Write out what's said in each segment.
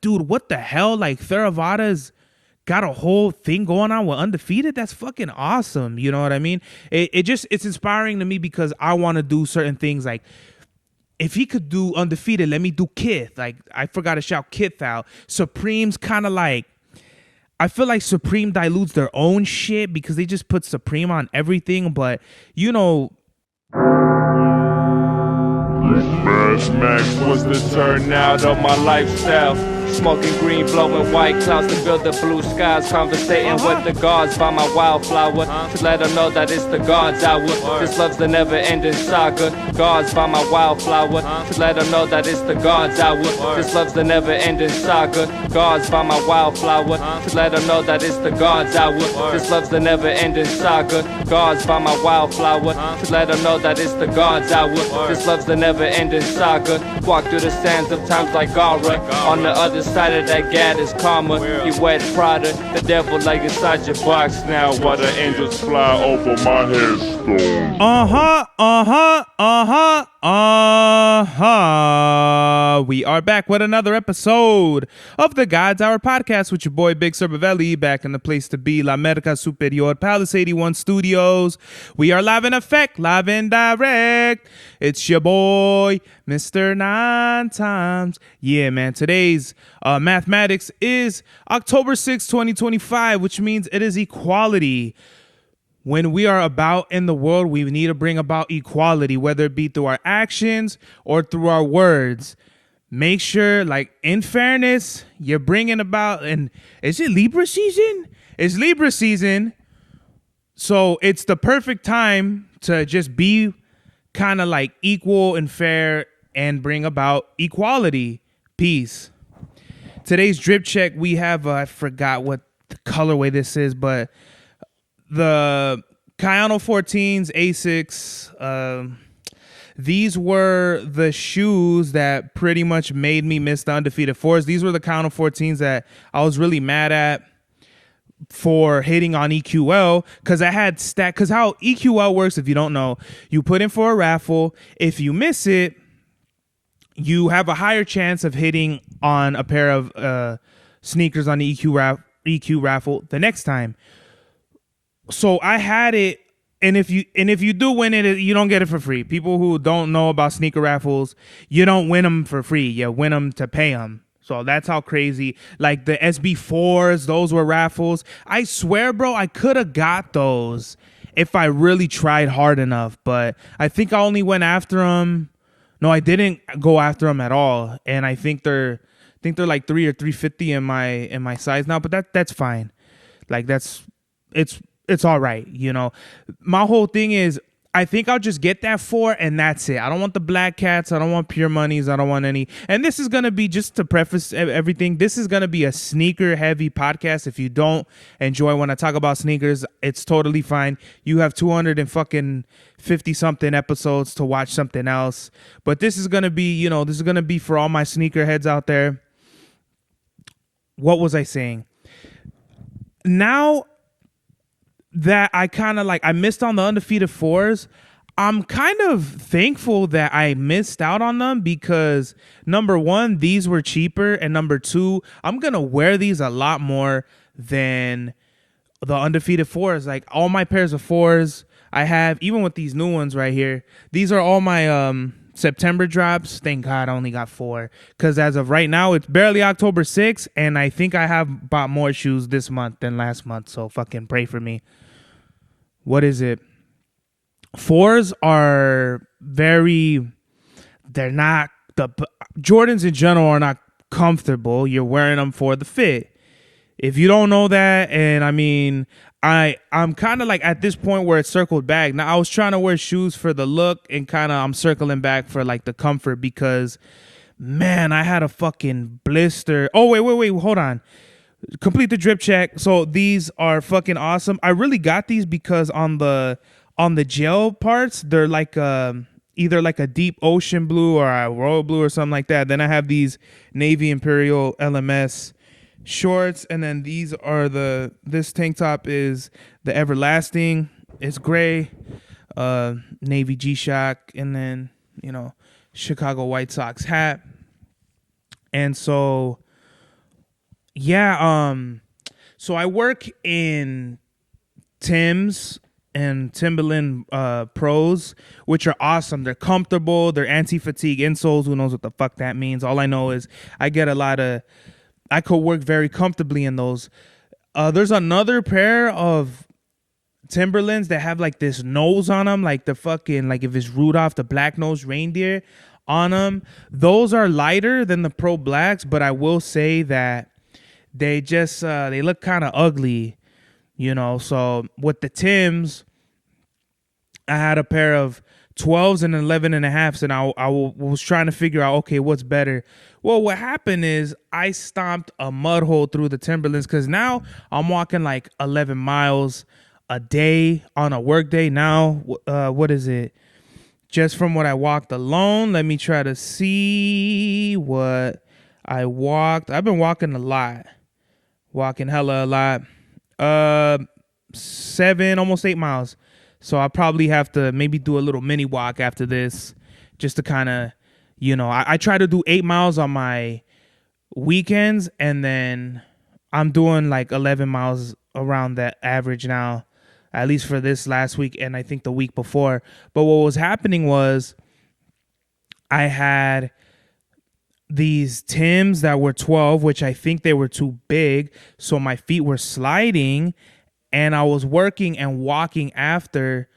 dude, what the hell? Like Theravada's got a whole thing going on with Undefeated. That's fucking awesome. You know what I mean? It's inspiring to me because I want to do certain things. Like if he could do Undefeated, let me do Kith. Like I forgot to shout Kith out. Supreme's kind of like, I feel like Supreme dilutes their own shit because they just put Supreme on everything. But you know, Smash Max was the turnout of my lifestyle. Smoking green, blowing white clouds to build the blue skies. Conversating with the gods by my wildflower to let them know that it's the gods hour. This love's the never-ending saga. Gods by my wildflower to let them know that it's the gods hour. This love's the never-ending saga. Gods by my wildflower to let them know that it's the gods hour. This love's the never-ending saga. Gods by my wildflower to let them know that it's the gods hour. This love's the never-ending saga. Walk through the sands of times like Gara. On the other side of that gad is karma. You wet Prada, the devil like inside your box now. While the angels fly over my headstone. We are back with another episode of the God's Hour podcast with your boy Big Cerbavelli, back in the place to be, La America Superior, Palace 81 Studios. We are live in effect, live and direct. It's your boy, Mr. 9 Times. Yeah, man, today's mathematics is October 6, 2025, which means it is equality. When we are about in the world, we need to bring about equality, whether it be through our actions or through our words. Make sure, like, in fairness, you're bringing about, and is it Libra season? It's Libra season. So it's the perfect time to just be kind of like equal and fair and bring about equality. Peace. Today's drip check, we have, I forgot what the colorway this is, but the Kayano 14s, Asics, these were the shoes that pretty much made me miss the Undefeated 4s. These were the Kayano 14s that I was really mad at for hitting on EQL because I had stack. Because how EQL works, if you don't know, you put in for a raffle. If you miss it, you have a higher chance of hitting on a pair of sneakers on the EQ raffle the next time. So I had it, and if you do win it, you don't get it for free. People who don't know about sneaker raffles, you don't win them for free. You win them to pay them. So that's how crazy. Like the SB4s, those were raffles. I swear, bro, I could have got those if I really tried hard enough. But I think I only went after them. No, I didn't go after them at all. And I think they're like 3 or 350 in my size now. But that's fine. Like it's all right, you know. My whole thing is, I think I'll just get that 4 and that's it. I don't want the black cats. I don't want pure monies. I don't want any. And this is going to be, just to preface everything, this is going to be a sneaker heavy podcast. If you don't enjoy when I talk about sneakers, it's totally fine. You have 250 something episodes to watch something else. But this is going to be, you know, this is going to be for all my sneakerheads out there. What was I saying? Now that I kind of like, I missed on the Undefeated 4s, I'm kind of thankful that I missed out on them because number one, these were cheaper, and number two, I'm gonna wear these a lot more than the Undefeated 4s. Like all my pairs of 4s I have, even with these new ones right here, these are all my September drops. Thank God I only got 4 because as of right now, it's barely October 6th, and I think I have bought more shoes this month than last month, so fucking pray for me. What is it? 4s are they're not, the Jordans in general are not comfortable. You're wearing them for the fit. If you don't know that, and I mean, I'm kind of like at this point where it's circled back. Now I was trying to wear shoes for the look, and kind of I'm circling back for like the comfort because, man, I had a fucking blister. Oh, wait, hold on. Complete the drip check. So these are fucking awesome. I really got these because on the gel parts, they're like either like a deep ocean blue or a royal blue or something like that. Then I have these navy imperial LMS shorts, and then these are this tank top is the everlasting. It's gray, navy G-Shock, and then, you know, Chicago White Sox hat. And so Yeah, so I work in Tim's and Timberland Pros, which are awesome. They're comfortable. They're anti-fatigue insoles. Who knows what the fuck that means? All I know is I could work very comfortably in those. There's another pair of Timberlands that have like this nose on them, like the fucking, like if it's Rudolph the black-nosed reindeer on them. Those are lighter than the Pro Blacks, but I will say that they just they look kind of ugly, you know. So with the Tims, I had a pair of 12s and 11 and a halfs, and I was trying to figure out, okay, what's better. Well, what happened is I stomped a mud hole through the Timberlands because now I'm walking like 11 miles a day on a work day. Now, what is it? Just from what I walked alone, let me try to see what I walked. I've been walking a lot. Walking hella a lot. 7, almost 8 miles. So I'll probably have to maybe do a little mini walk after this just to kind of, you know, I try to do 8 miles on my weekends, and then I'm doing like 11 miles around that average now, at least for this last week and I think the week before. But what was happening was I had these Tims that were 12, which I think they were too big. So my feet were sliding, and I was working and walking after,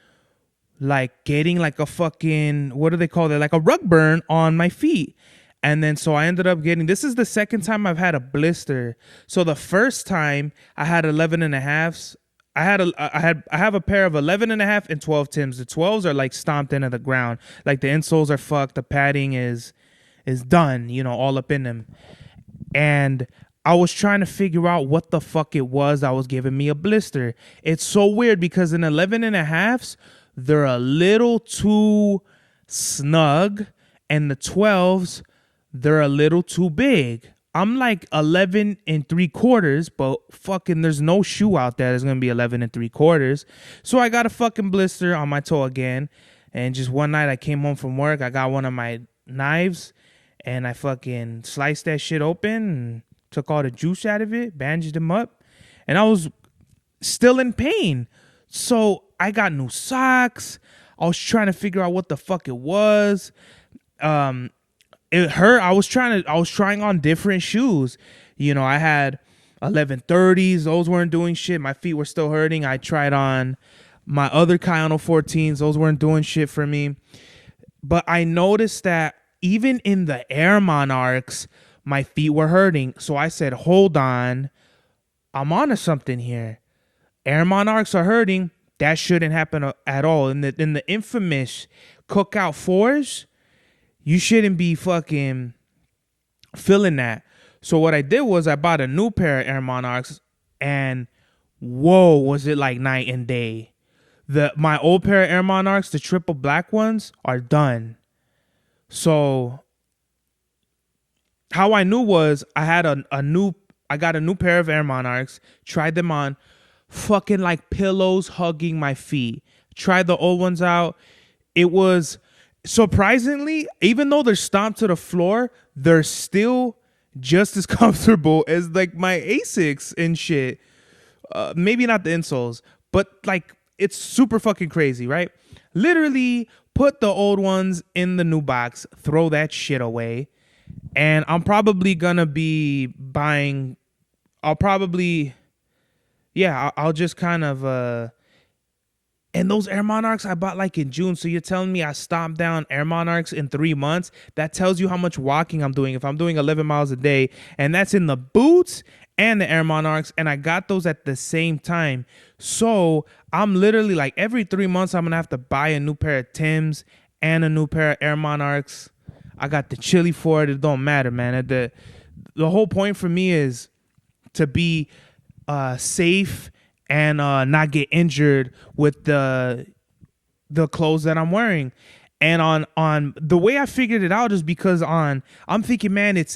like getting like a fucking, what do they call it? Like a rug burn on my feet. And then so I ended up getting, this is the second time I've had a blister. So the first time I had 11 and a halves. I have a pair of 11 and a half and 12 Tims. The 12s are like stomped into the ground. Like the insoles are fucked. The padding is done, you know, all up in them. And I was trying to figure out what the fuck it was that was giving me a blister. It's so weird because in 11 and a halves, they're a little too snug, and the 12s, they're a little too big. I'm like 11 and 3/4, but fucking there's no shoe out there that's going to be 11 and 3/4. So I got a fucking blister on my toe again. And just one night I came home from work, I got one of my knives, and I fucking sliced that shit open and took all the juice out of it, bandaged them up, and I was still in pain. So I got new socks. I was trying to figure out what the fuck it was. It hurt. I was trying on different shoes. You know, I had 1130s. Those weren't doing shit. My feet were still hurting. I tried on my other Kayano 14s. Those weren't doing shit for me. But I noticed that even in the Air Monarchs, my feet were hurting. So I said, hold on. I'm onto something here. Air Monarchs are hurting. That shouldn't happen at all. In the infamous Cookout 4s, you shouldn't be fucking feeling that. So what I did was I bought a new pair of Air Monarchs, and whoa, was it like night and day. My old pair of Air Monarchs, the triple black ones, are done. So how I knew was I got a new pair of Air Monarchs, tried them on, fucking like pillows hugging my feet. Tried the old ones out. It was surprisingly, even though they're stomped to the floor, they're still just as comfortable as like my Asics and shit. Maybe not the insoles, but like it's super fucking crazy, right? Literally put the old ones in the new box, throw that shit away, and I'm probably gonna be buying. I'll just kind of and those Air Monarchs I bought like in June. So you're telling me I stomped down Air Monarchs in 3 months? That tells you how much walking I'm doing. If I'm doing 11 miles a day, and that's in the boots and the Air Monarchs, and I got those at the same time. So I'm literally like every 3 months I'm gonna have to buy a new pair of Tims and a new pair of Air Monarchs. I got the chili for it. It don't matter, man. The whole point for me is to be safe and not get injured with the clothes that I'm wearing. And on the way I figured it out is because I'm thinking, man, it's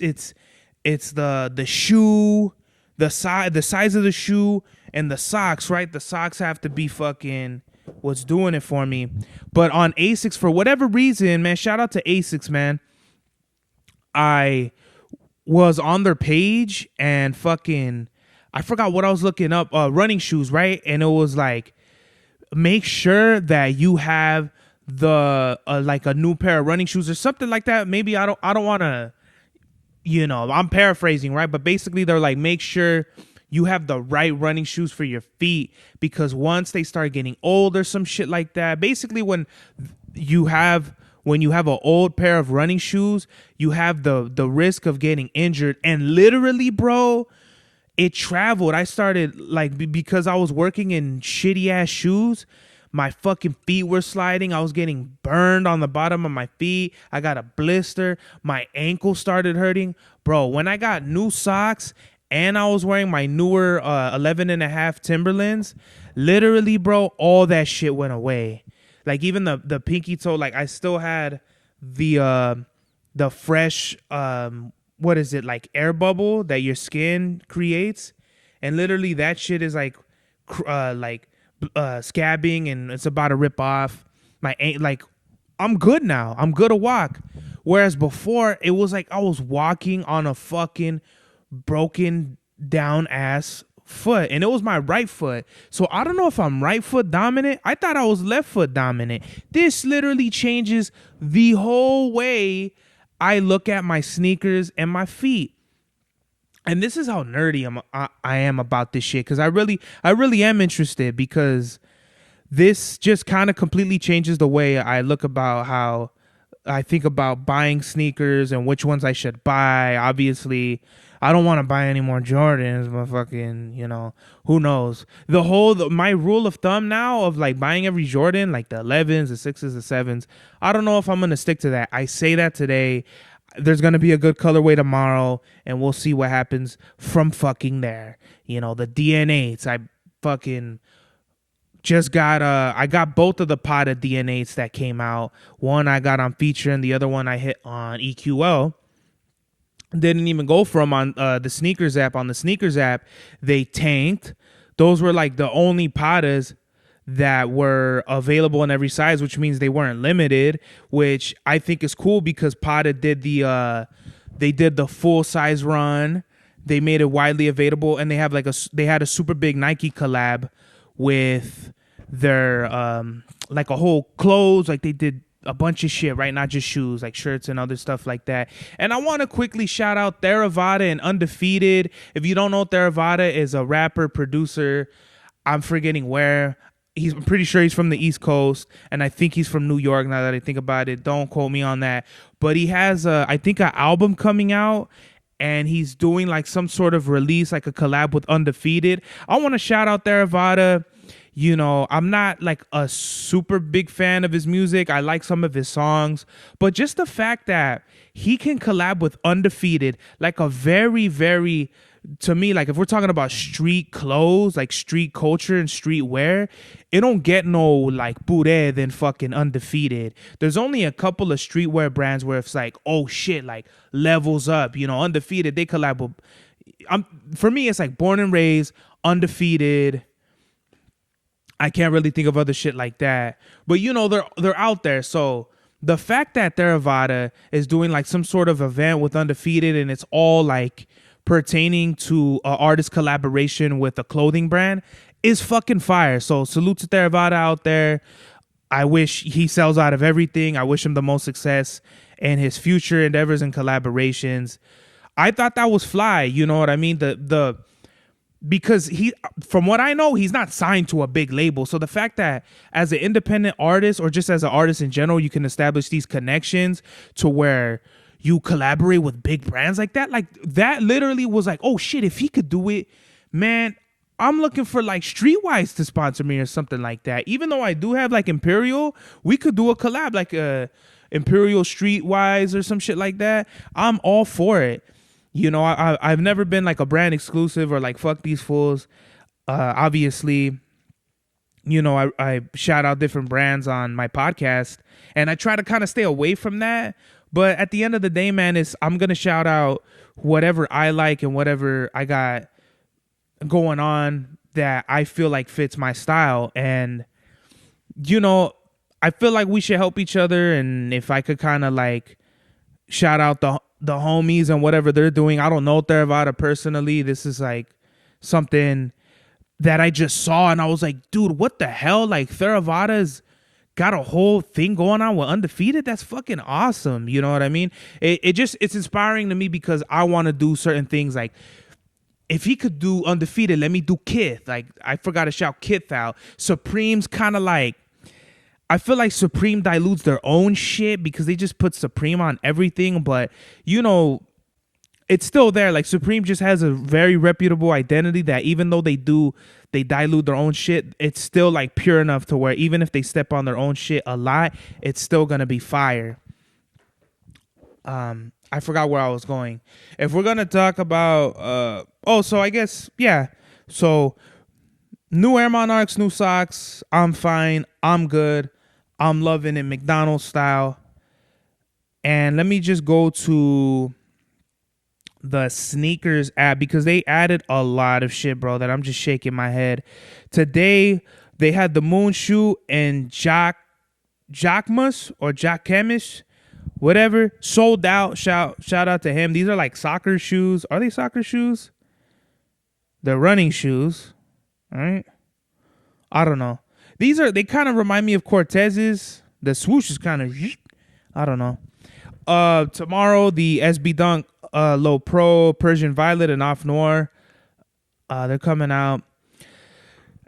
the shoe, the size of the shoe, and the socks, right? The socks have to be fucking what's doing it for me. But on Asics, for whatever reason, man, shout out to Asics, man. was on their page and fucking, I forgot what I was looking up, running shoes, right? And it was like, make sure that you have the like a new pair of running shoes or something like that. Maybe I don't want to, I'm paraphrasing, right? But basically they're like, make sure you have the right running shoes for your feet, because once they start getting old or some shit like that, basically when you have an old pair of running shoes, you have the risk of getting injured. And literally, bro, it traveled. I started like, because I was working in shitty ass shoes, my fucking feet were sliding. I was getting burned on the bottom of my feet. I got a blister. My ankle started hurting. Bro, when I got new socks and I was wearing my newer 11 and a half Timberlands, literally, bro, all that shit went away. Like even the pinky toe, like I still had the fresh, what is it, like air bubble that your skin creates. And literally that shit is like scabbing and it's about to rip off. I'm good now. I'm good to walk. Whereas before it was like I was walking on a fucking broken down ass foot, and it was my right foot. So I don't know if I'm right foot dominant. I thought I was left foot dominant. This literally changes the whole way I look at my sneakers and my feet. And this is how nerdy I am about this shit, because I really am interested, because this just kind of completely changes the way I look about how I think about buying sneakers and which ones I should buy. Obviously, I don't want to buy any more Jordans, but fucking, who knows? My rule of thumb now of like buying every Jordan, like the 11s, the 6s, the 7s, I don't know if I'm going to stick to that. I say that today. There's going to be a good colorway tomorrow, and we'll see what happens from fucking there. The DNA8s, I fucking just got, I got both of the pot of DNA8s that came out. One I got on feature, and the other one I hit on EQL. Didn't even go from on the sneakers app. On the sneakers app, they tanked. Those were like the only Patas that were available in every size, which means they weren't limited, which I think is cool, because Pata did the full size run. They made it widely available, and they have they had a super big Nike collab with their like a whole clothes, like they did a bunch of shit, right? Not just shoes, like shirts and other stuff like that. And I want to quickly shout out Theravada and Undefeated. If you don't know, Theravada is a rapper, producer. I'm forgetting where. I'm pretty sure he's from the East Coast, and I think he's from New York, now that I think about it. Don't quote me on that. But he has, I think, an album coming out, and he's doing like some sort of release, like a collab with Undefeated. I want to shout out Theravada. I'm not like a super big fan of his music. I like some of his songs, but just the fact that he can collab with Undefeated, like a very, very, to me, like if we're talking about street clothes, like street culture and street wear, it don't get no like pure than fucking Undefeated. There's only a couple of streetwear brands where it's like, oh shit, like levels up. Undefeated, they collab with, for me, it's like Born and Raised, Undefeated. I can't really think of other shit like that, but they're out there. So the fact that Theravada is doing like some sort of event with Undefeated, and it's all like pertaining to an artist collaboration with a clothing brand, is fucking fire. So salute to Theravada out there. I wish he sells out of everything. I wish him the most success in his future endeavors and collaborations. I thought that was fly. You know what I mean? Because he, from what I know, he's not signed to a big label. So the fact that as an independent artist, or just as an artist in general, you can establish these connections to where you collaborate with big brands like that literally was like, oh shit, if he could do it, man, I'm looking for like Streetwise to sponsor me or something like that. Even though I do have like Imperial, we could do a collab, like Imperial Streetwise or some shit like that. I'm all for it. I've never been like a brand exclusive or like fuck these fools. Obviously, I shout out different brands on my podcast, and I try to kind of stay away from that. But at the end of the day, man, I'm going to shout out whatever I like and whatever I got going on that I feel like fits my style. And, I feel like we should help each other. And if I could kind of like shout out the homies and whatever they're doing. I don't know Theravada personally. This is like something that I just saw and I was like, dude, what the hell? Like Theravada's got a whole thing going on with Undefeated. That's fucking awesome. You know what I mean? It's inspiring to me because I want to do certain things. Like if he could do Undefeated, let me do Kith. Like I forgot to shout Kith out. Supreme's kind of like, I feel like Supreme dilutes their own shit because they just put Supreme on everything. But you know, it's still there. Like Supreme just has a very reputable identity that even though they dilute their own shit, it's still like pure enough to where even if they step on their own shit a lot, it's still gonna be fire. I forgot where I was going. If we're gonna talk about so I guess yeah. So new Air Monarchs, new socks. I'm fine. I'm good. I'm loving it McDonald's style. And let me just go to the sneakers app because they added a lot of shit, bro, that I'm just shaking my head. Today they had the Moon Shoe and Jacquemus or Jacquemus, whatever, sold out. Shout out to him. These are like soccer shoes. Are they soccer shoes? They're running shoes. All right. I don't know. They kind of remind me of Cortez's. The swoosh is kind of, I don't know. Tomorrow the SB Dunk Low Pro, Persian Violet, and Off Noir. They're coming out.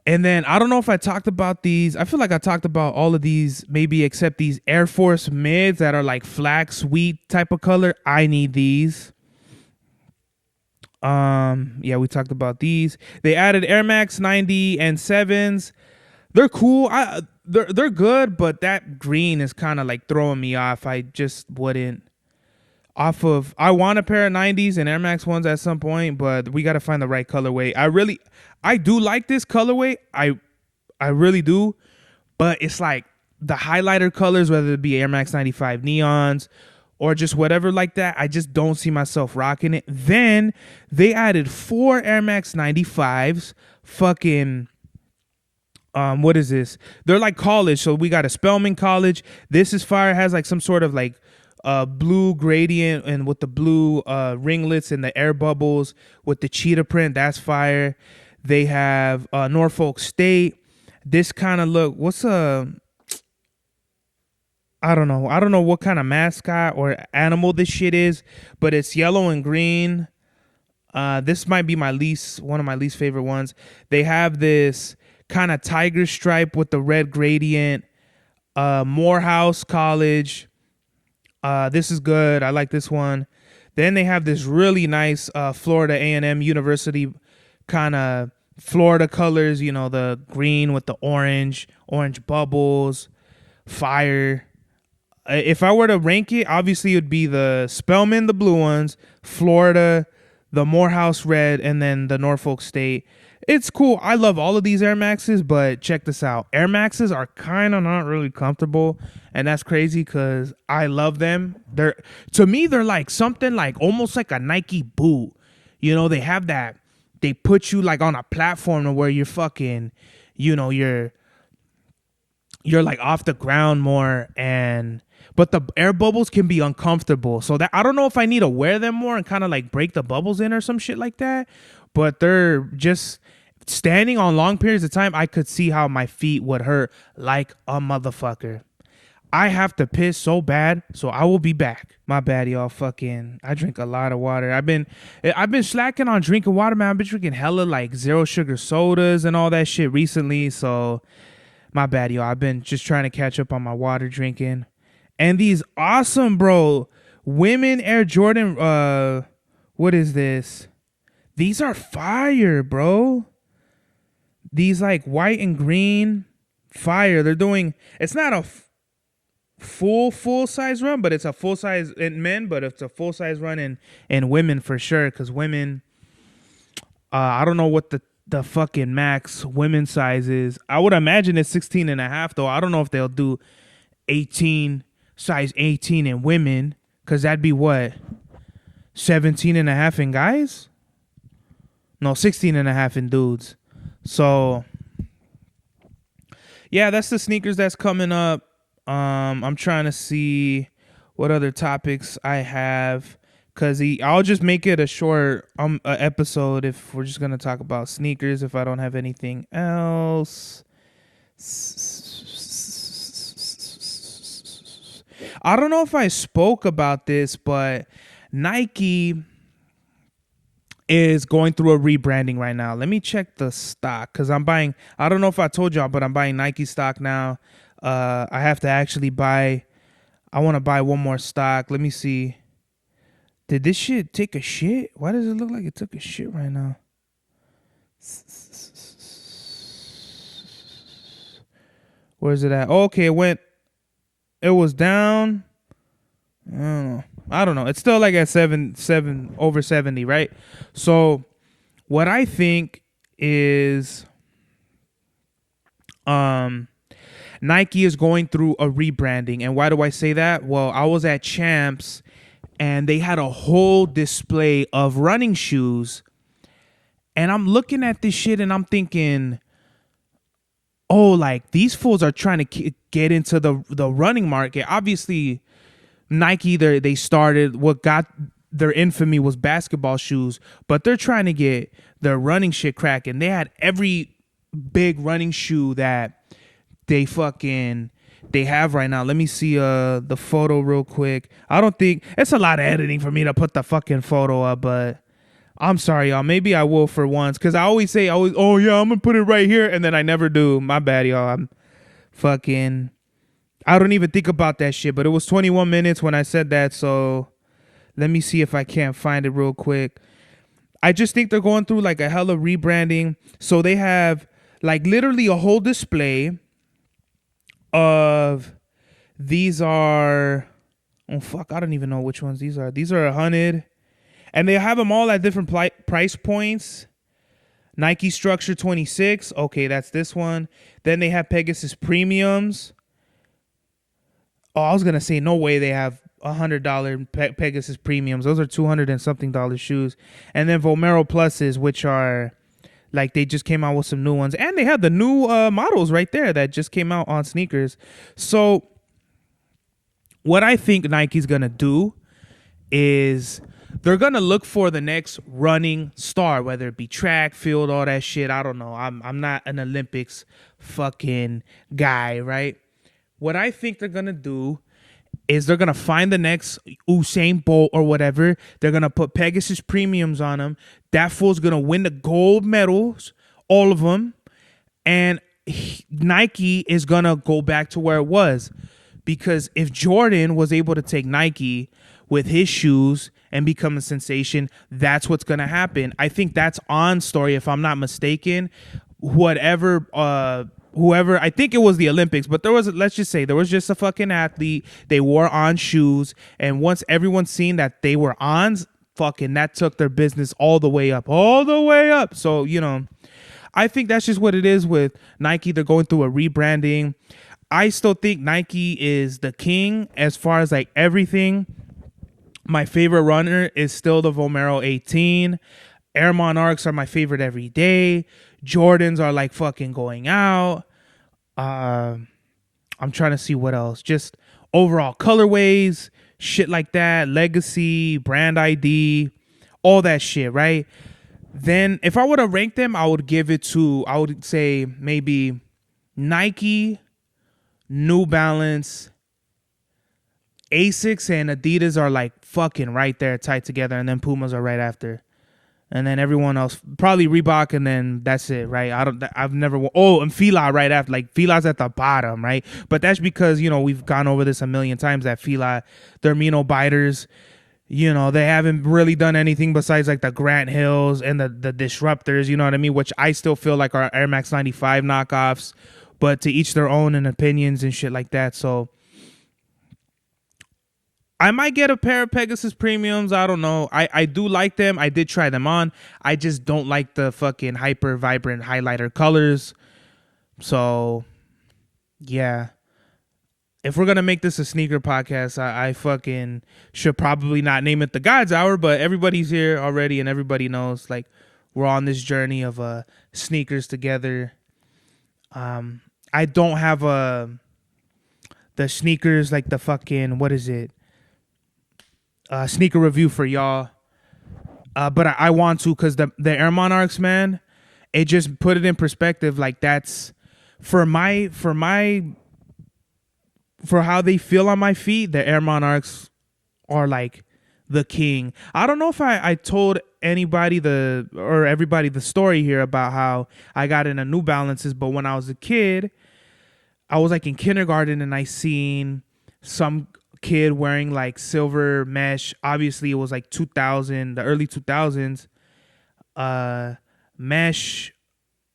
And then I don't know if I talked about these. I feel like I talked about all of these, maybe except these Air Force mids that are like flax wheat type of color. I need these. Yeah, we talked about these. They added Air Max 90 and 7s. They're cool. They're good, but that green is kind of like throwing me off. I just wouldn't. I want a pair of 90s and Air Max 1s at some point, but we got to find the right colorway. I do like this colorway. I really do, but it's like the highlighter colors, whether it be Air Max 95 neons or just whatever like that, I just don't see myself rocking it. Then they added 4 Air Max 95s. Fucking, what is this? They're like college. So we got a Spelman College. This is fire. It has like some sort of like blue gradient and with the blue ringlets and the air bubbles with the cheetah print. That's fire. They have Norfolk State. This kind of look. I don't know what kind of mascot or animal this shit is, but it's yellow and green. This might be one of my least favorite ones. They have this kind of tiger stripe with the red gradient. Morehouse College. This is good. I like this one. Then they have this really nice Florida A&M University kind of Florida colors. You know, the green with the orange bubbles, fire. If I were to rank it, obviously it would be the Spelman, the blue ones, Florida, the Morehouse red, and then the Norfolk State. It's cool. I love all of these Air Maxes, but check this out. Air Maxes are kind of not really comfortable, and that's crazy because I love them. To me, they're like something like almost like a Nike boot. You know, they have that. They put you like on a platform where you're fucking, you know, you're like off the ground more, but the air bubbles can be uncomfortable. So that I don't know if I need to wear them more and kind of like break the bubbles in or some shit like that. But they're just standing on long periods of time. I could see how my feet would hurt like a motherfucker. I have to piss so bad, so I will be back. My bad, y'all. I drink a lot of water. I've been slacking on drinking water, man. I've been drinking hella like 0 sugar sodas and all that shit recently. So my bad, y'all. I've been just trying to catch up on my water drinking. And these awesome, bro, women Air Jordan, what is this? These are fire, bro. These like white and green, fire. They're doing, it's not a full size run, but it's a full size in men, but it's a full size run in women for sure. Because women, I don't know what the fucking max women size is. I would imagine it's 16 and a half though. I don't know if they'll do 18, size 18 in women, because that'd be what, 17 and a half in guys? No, 16 and a half in dudes. So yeah, that's the sneakers that's coming up. I'm trying to see what other topics I have Cause I'll just make it a short episode if we're just gonna talk about sneakers. If I don't have anything else, I don't know if I spoke about this, but Nike is going through a rebranding right now. Let me check the stock because I'm buying. I don't know if I told y'all, but I'm buying Nike stock now. I have to actually buy. I want to buy one more stock. Let me see. Did this shit take a shit? Why does it look like it took a shit right now? Where's it at? Oh, okay, it was down. I don't know. It's still like at 7 over 70, right? So what I think is Nike is going through a rebranding. And why do I say that? Well, I was at Champs and they had a whole display of running shoes. And I'm looking at this shit and I'm thinking, oh, like these fools are trying to get into the running market. Obviously, Nike, they started, what got their infamy was basketball shoes, but they're trying to get their running shit cracking. They had every big running shoe that they have right now. Let me see the photo real quick. I don't think it's a lot of editing for me to put the fucking photo up, but I'm sorry, y'all. Maybe I will for once, because I always say, oh yeah, I'm gonna put it right here, and then I never do. My bad, y'all. I don't even think about that shit, but it was 21 minutes when I said that, so let me see if I can't find it real quick. I just think they're going through like a hella rebranding. So they have like literally a whole display of these are, oh fuck, I don't even know which ones these are. These are 100, and they have them all at different price points. Nike Structure 26, okay, that's this one. Then they have Pegasus Premiums. Oh, I was gonna say no way they have $100 Pegasus Premiums. Those are $200 and something shoes. And then Vomero Pluses, which are like they just came out with some new ones, and they have the new models right there that just came out on sneakers. So what I think Nike's gonna do is they're gonna look for the next running star, whether it be track, field, all that shit. I don't know. I'm not an Olympics fucking guy, right? What I think they're gonna do is they're gonna find the next Usain Bolt or whatever. They're gonna put Pegasus Premiums on him. That fool's gonna win the gold medals, all of them, and Nike is gonna go back to where it was. Because if Jordan was able to take Nike with his shoes and become a sensation, that's what's gonna happen. I think that's On Story, if I'm not mistaken. Whoever, I think it was the Olympics, but let's just say there was just a fucking athlete. They wore On shoes, and once everyone seen that they were Ons, fucking that took their business all the way up. So, I think that's just what it is with Nike. They're going through a rebranding. I still think Nike is the king as far as like everything. My favorite runner is still the Vomero 18. Air Monarchs are my favorite every day. Jordans are like fucking going out. I'm trying to see what else. Just overall colorways, shit like that, legacy, brand ID, all that shit, right? Then if I were to rank them, I would say maybe Nike, New Balance, Asics, and Adidas are like fucking right there tight together, and then Pumas are right after. And then everyone else, probably Reebok, and then that's it, right? And Fila right after. Like, Fila's at the bottom, right? But that's because, we've gone over this a million times, that Fila, they're Mino biters. They haven't really done anything besides, like, the Grant Hills and the Disruptors, you know what I mean? Which I still feel like are Air Max 95 knockoffs, but to each their own and opinions and shit like that. So I might get a pair of Pegasus Premiums. I don't know. I do like them. I did try them on. I just don't like the fucking hyper vibrant highlighter colors. So, yeah. If we're going to make this a sneaker podcast, I fucking should probably not name it the God's Hour, but everybody's here already and everybody knows, like, we're on this journey of sneakers together. I don't have the sneakers, like the fucking, what is it? sneaker review for y'all. But I want to, because the Air Monarchs, man, it just put it in perspective. Like, that's for how they feel on my feet. The Air Monarchs are like the king. I don't know if I told everybody the story here about how I got into New Balances, but when I was a kid, I was like in kindergarten and I seen some kid wearing like silver mesh. Obviously it was like the early 2000s, mesh,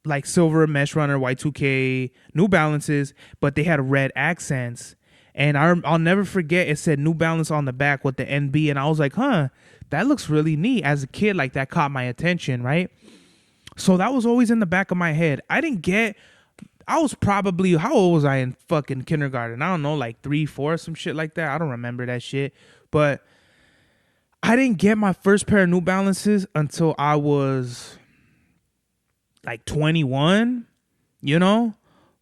like silver mesh runner Y2K New Balances, but they had red accents. And I'll never forget, it said New Balance on the back with the NB, and I was like, that looks really neat. As a kid, like, that caught my attention, right? So that was always in the back of my head. I was probably, how old was I in fucking kindergarten? I don't know, like 3, 4, some shit like that. I don't remember that shit. But I didn't get my first pair of New Balances until I was like 21, you know?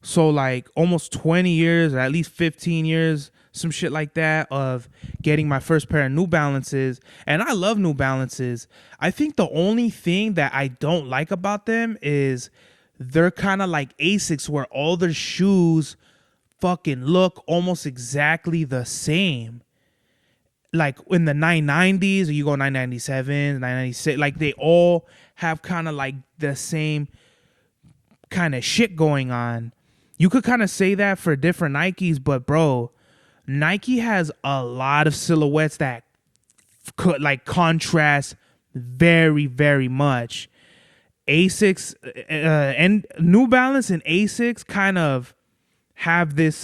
So like almost 20 years, or at least 15 years, some shit like that, of getting my first pair of New Balances. And I love New Balances. I think the only thing that I don't like about them is they're kind of like Asics, where all their shoes fucking look almost exactly the same. Like in the 990s, or you go 997, 996, like they all have kind of like the same kind of shit going on. You could kind of say that for different Nikes, but bro, Nike has a lot of silhouettes that could like contrast very, very much. Asics and New Balance and Asics kind of have this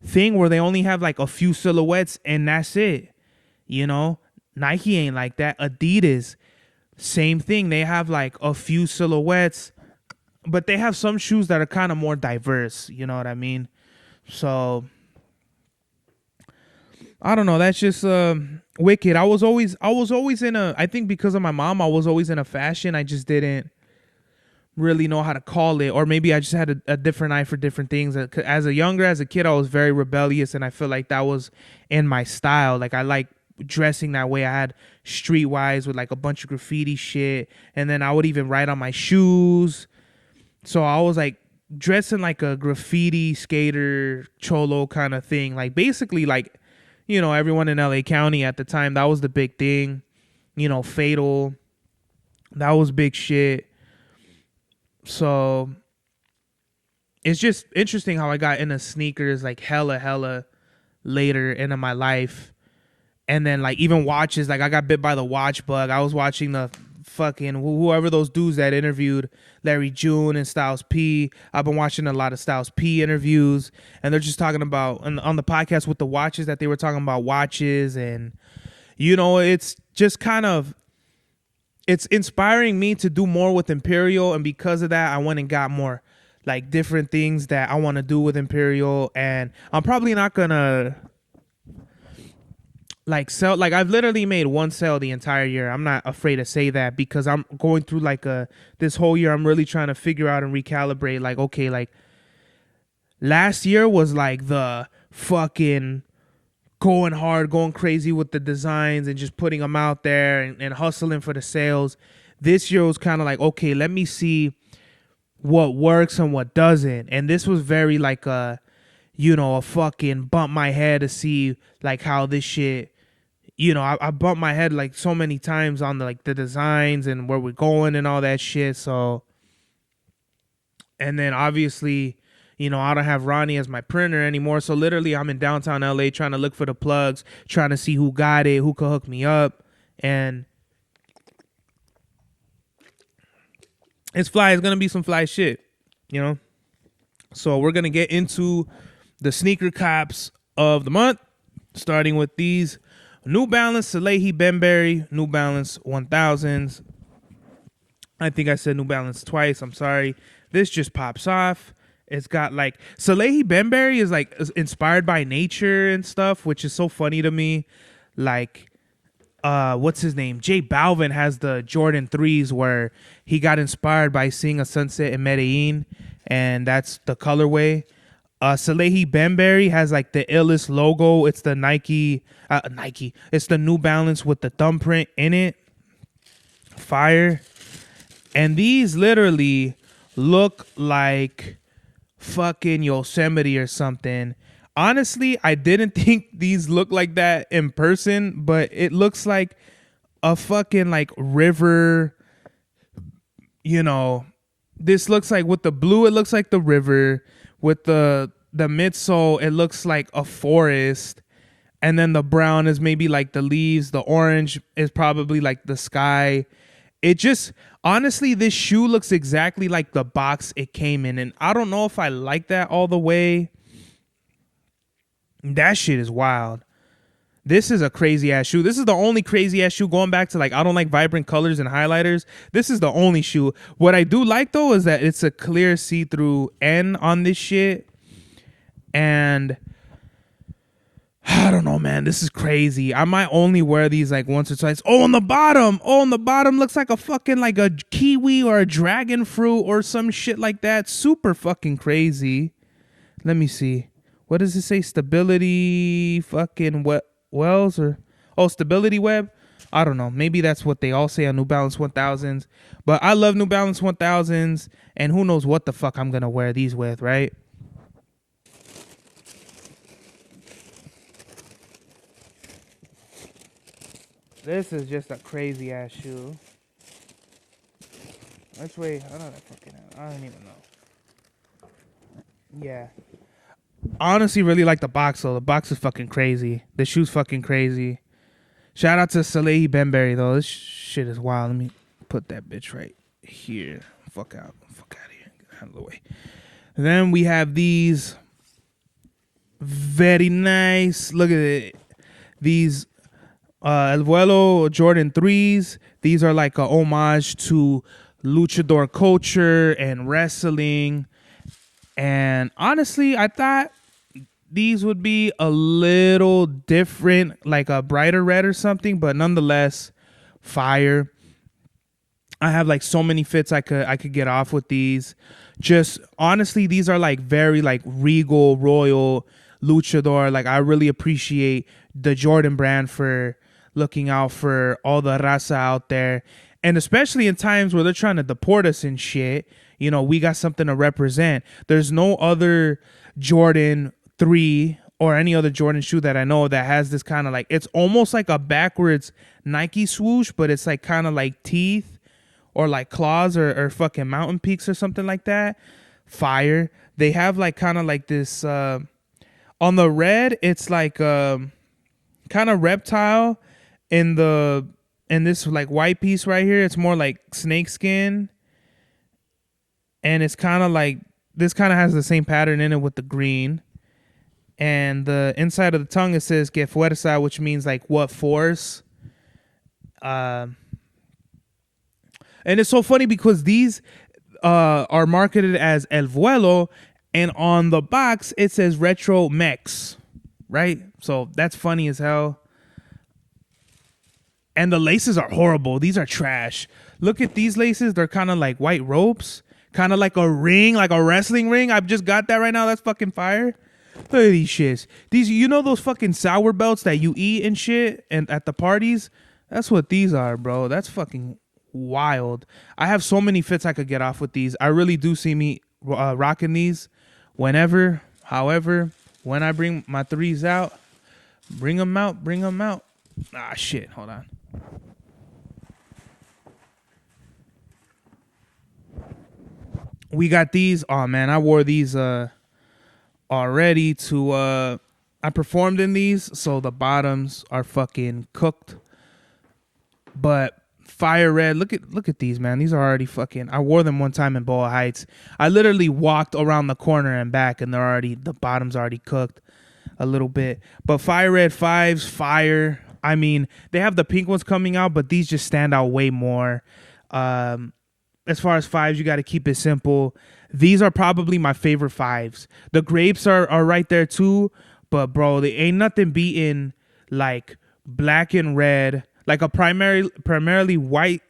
thing where they only have like a few silhouettes and that's it. You know, Nike ain't like that. Adidas, same thing. They have like a few silhouettes, but they have some shoes that are kind of more diverse. You know what I mean? So I don't know. That's just wicked. I was always I think because of my mom, I was always in a fashion. I just didn't really know how to call it, or maybe I just had a different eye for different things. As a kid, I was very rebellious, and I feel like that was in my style. Like, I like dressing that way. I had streetwise with like a bunch of graffiti shit, and then I would even write on my shoes. So I was like dressing like a graffiti skater cholo kind of thing. Like, basically, like, you know, everyone in LA County at the time, that was the big thing. You know, Fatal, that was big shit. So it's just interesting how I got into sneakers like hella later into my life. And then like even watches, like I got bit by the watch bug. I was watching the fucking whoever those dudes that interviewed Larry June and Styles P. I've been watching a lot of Styles P interviews, and they're just talking about on the podcast with the watches, that they were talking about watches, and you know, it's just kind of, it's inspiring me to do more with Imperial, and because of that, I went and got more like different things that I want to do with Imperial, and I'm probably not gonna like sell. Like, I've literally made one sale the entire year. I'm not afraid to say that, because I'm going through like this whole year, I'm really trying to figure out and recalibrate. Like, okay, like last year was like the fucking going hard, going crazy with the designs and just putting them out there and hustling for the sales. This year was kind of like, okay, let me see what works and what doesn't. And this was very like a fucking bump my head to see like how this shit, you know, I bumped my head like so many times on the designs and where we're going and all that shit. So, and then obviously, you know, I don't have Ronnie as my printer anymore. So literally I'm in downtown LA trying to look for the plugs, trying to see who got it, who could hook me up. And it's fly. It's going to be some fly shit, you know? So we're going to get into the sneaker cops of the month, starting with these New Balance Salehi Benberry, New Balance 1000s. I think I said New Balance twice. I'm sorry. This just pops off. It's got like Salehi Benberry is like inspired by nature and stuff, which is so funny to me. Like, what's his name? J Balvin has the Jordan 3s where he got inspired by seeing a sunset in Medellin, and that's the colorway. Salehi Bembury has like the illest logo. It's the Nike. It's the New Balance with the thumbprint in it. Fire. And these literally look like fucking Yosemite or something. Honestly, I didn't think these look like that in person, but it looks like a fucking like river. You know, this looks like with the blue, it looks like the river. With the midsole, it looks like a forest. And then the brown is maybe like the leaves. The orange is probably like the sky. It just, honestly, this shoe looks exactly like the box it came in. And I don't know if I like that all the way. That shit is wild. This is a crazy ass shoe. This is the only crazy ass shoe, going back to like, I don't like vibrant colors and highlighters. This is the only shoe. What I do like though is that it's a clear see-through N on this shit. And I don't know, man. This is crazy. I might only wear these like once or twice. On the bottom looks like a fucking like a kiwi or a dragon fruit or some shit like that. Super fucking crazy. Let me see. What does it say? Stability fucking what? Wells or Stability Web. I don't know. Maybe that's what they all say on New Balance 1000s. But I love New Balance 1000s, and who knows what the fuck I'm gonna wear these with, right? This is just a crazy ass shoe. Which way? I don't even know. Yeah. Honestly really like the box though. The box is fucking crazy. The shoe's fucking crazy. Shout out to Salehi Bembury though. This shit is wild. Let me put that bitch right here. Fuck out of here. Get out of the way. And then we have these very nice. Look at it. These El Vuelo Jordan 3s. These are like a homage to luchador culture and wrestling. And honestly, I thought these would be a little different, like a brighter red or something, but nonetheless, fire. I have like so many fits I could get off with these. Just honestly, these are like very like regal, royal, luchador. Like I really appreciate the Jordan brand for looking out for all the raza out there. And especially in times where they're trying to deport us and shit, you know, we got something to represent. There's no other Jordan 3 or any other Jordan shoe that I know that has this kind of like, it's almost like a backwards Nike swoosh, but it's like kind of like teeth or like claws or fucking mountain peaks or something like that. Fire. They have like kind of like this, on the red, it's like kind of reptile. In this like white piece right here, it's more like snake skin. And it's kind of like, this kind of has the same pattern in it with the green. And the inside of the tongue, it says que fuerza, which means like what force. And it's so funny because these are marketed as El Vuelo. And on the box, it says Retro Mex. Right? So that's funny as hell. And the laces are horrible. These are trash. Look at these laces. They're kind of like white ropes. Kind of like a ring, like a wrestling ring. I've just got that right now. That's fucking fire. Look at these shits. These, you know those fucking sour belts that you eat and shit and at the parties? That's what these are, bro. That's fucking wild. I have so many fits I could get off with these. I really do see me rocking these whenever, however, when I bring my threes out. Bring them out. Ah, shit. Hold on. We got these. Oh man, I wore these already to I performed in these, so the bottoms are fucking cooked. But fire red, look at these, man. These are already fucking, I wore them one time in Boa Heights. I literally walked around the corner and back and the bottom's already cooked a little bit. But fire red fives, fire. I mean, they have the pink ones coming out, but these just stand out way more. As far as fives, you got to keep it simple. These are probably my favorite fives. The grapes are right there too, but bro, they ain't nothing beating like black and red, like a primarily white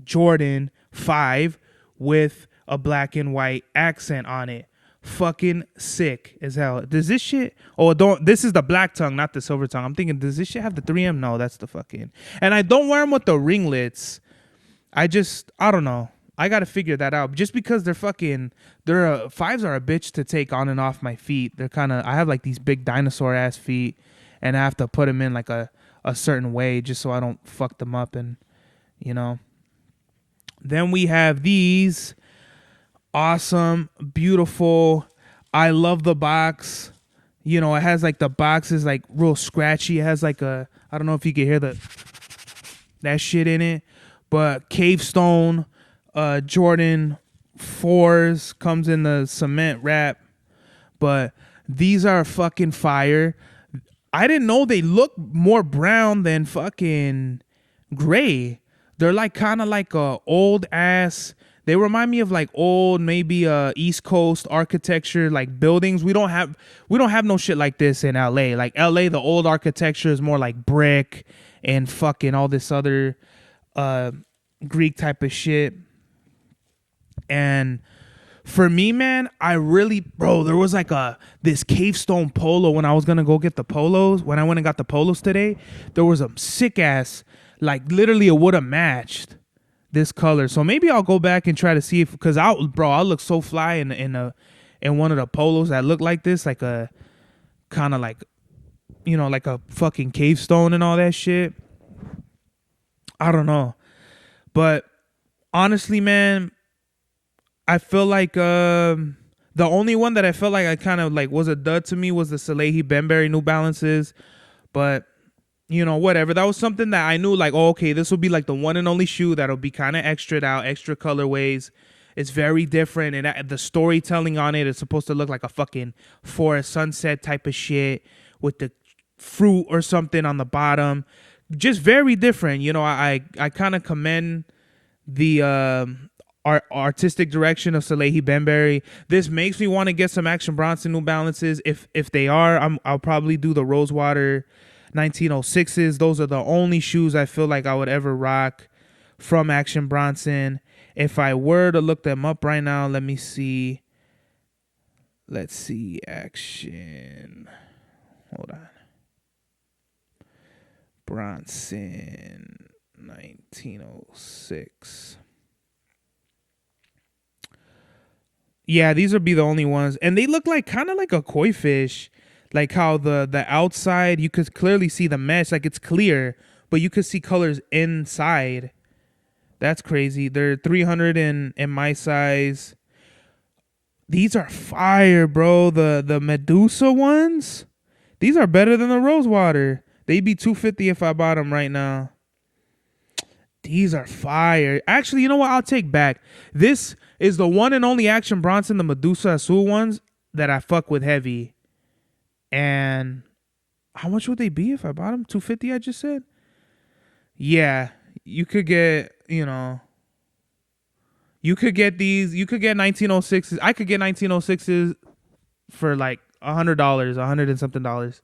Jordan 5 with a black and white accent on it. fucking sick as hell. Does this shit? Oh, don't. This is the black tongue, not the silver tongue. I'm thinking, does this shit have the 3M? No, that's the fucking. And I don't wear them with the ringlets. I don't know. I gotta figure that out. Just because they're fives are a bitch to take on and off my feet. They're kind of. I have like these big dinosaur ass feet, and I have to put them in like a certain way just so I don't fuck them up, and you know. Then we have these awesome, beautiful. I love the box. You know, it has like the box is like real scratchy. It has like I don't know if you can hear that shit in it, but Cave Stone Jordan 4s comes in the cement wrap. But these are fucking fire. I didn't know they look more brown than fucking gray. They're like kind of like a old ass. They remind me of like old, maybe East Coast architecture, like buildings. We don't have no shit like this in LA. Like LA, the old architecture is more like brick and fucking all this other Greek type of shit. And for me, man, there was like this Cave Stone polo when I was gonna go get the polos. When I went and got the polos today, there was a sick ass. Like literally it would have matched this color. So maybe I'll go back and try to see if, because I'll look so fly in one of the polos that look like this, like a kind of like, you know, like a fucking Cave Stone and all that shit. I don't know. But honestly, man, I feel like the only one that I felt like I kind of like was a dud to me was the Salehi Benberry New Balances. But you know, whatever. That was something that I knew, like, oh, okay, this will be like the one and only shoe that'll be kind of extra out, extra colorways. It's very different, and the storytelling on it is supposed to look like a fucking forest sunset type of shit with the fruit or something on the bottom. Just very different. You know, I kind of commend the artistic direction of Salehi Benberry. This makes me want to get some Action Bronson New Balances. If they are, I'll probably do the Rosewater 1906s. Those are the only shoes I feel like I would ever rock from Action Bronson. If I were to look them up right now, let me see. Let's see. Action. Hold on. Bronson 1906. Yeah, these would be the only ones. And they look like kind of like a koi fish. Like how the outside, you could clearly see the mesh, like it's clear, but you could see colors inside. That's crazy. They're 300 in my size. These are fire, bro. The Medusa ones, these are better than the Rosewater. They'd be $250 if I bought them right now. These are fire. Actually, you know what? I'll take back. This is the one and only Action Bronson, the Medusa Azul ones that I fuck with heavy. And how much would they be if I bought them? $250, I just said. Yeah, you could get, you know, you could get these. You could get 1906s. I could get 1906s for like $100, $100 and something dollars.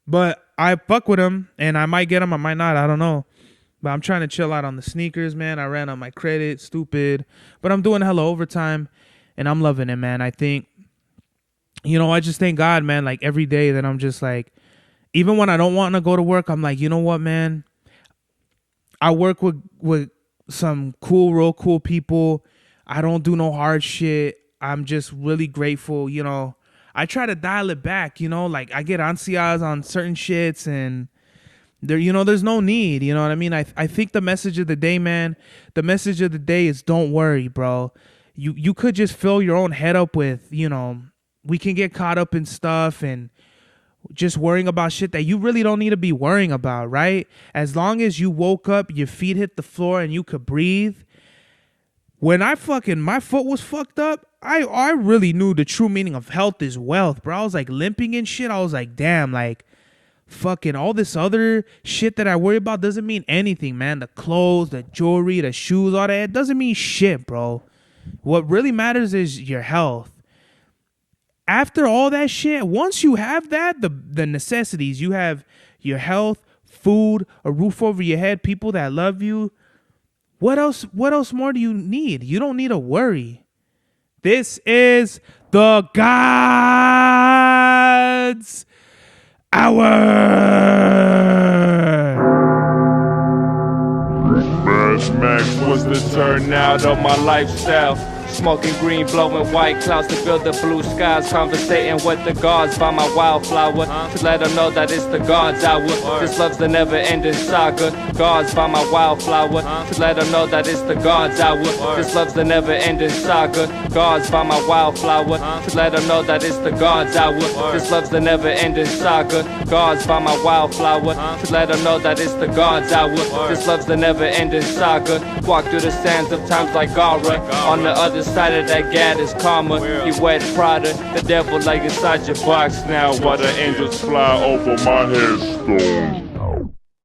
But I fuck with them, and I might get them, I might not. I don't know. But I'm trying to chill out on the sneakers, man. I ran on my credit, stupid. But I'm doing hella overtime, and I'm loving it, man. I think, you know, I just thank God, man, like every day that I'm just like, even when I don't want to go to work, I'm like, you know what, man? I work with some real cool people. I don't do no hard shit. I'm just really grateful, you know. I try to dial it back, you know, like I get ansias on certain shits, and there, you know, there's no need, you know what I mean? I think the message of the day, man, the message of the day is don't worry, bro. You could just fill your own head up with, you know, we can get caught up in stuff and just worrying about shit that you really don't need to be worrying about, right? As long as you woke up, your feet hit the floor, and you could breathe. When my foot was fucked up, I really knew the true meaning of health is wealth, bro. I was like limping and shit. I was like, damn, like fucking all this other shit that I worry about doesn't mean anything, man. The clothes, the jewelry, the shoes, all that, it doesn't mean shit, bro. What really matters is your health. After all that shit, once you have that, the necessities, you have your health, food, a roof over your head, people that love you. What else more do you need? You don't need to worry. This is the God's Hour. Mad Max was the turnout of my lifestyle. Smoking green, blowing white clouds to build the blue skies. Conversating with the gods by my wildflower to let them know that it's the God's hour. This love's the never-ending saga. Gods by my wildflower to let them know that it's the God's hour. This love's the never-ending saga. Gods by my wildflower to let them know that it's the God's hour. This love's the never-ending saga. Gods by my wildflower to let them know that it's the God's hour. This love's the never-ending saga. Walk through the sands of times like Gara. On the other side of that gad is karma. You wet Prada, the devil like inside your box now. While the angels fly over my headstone.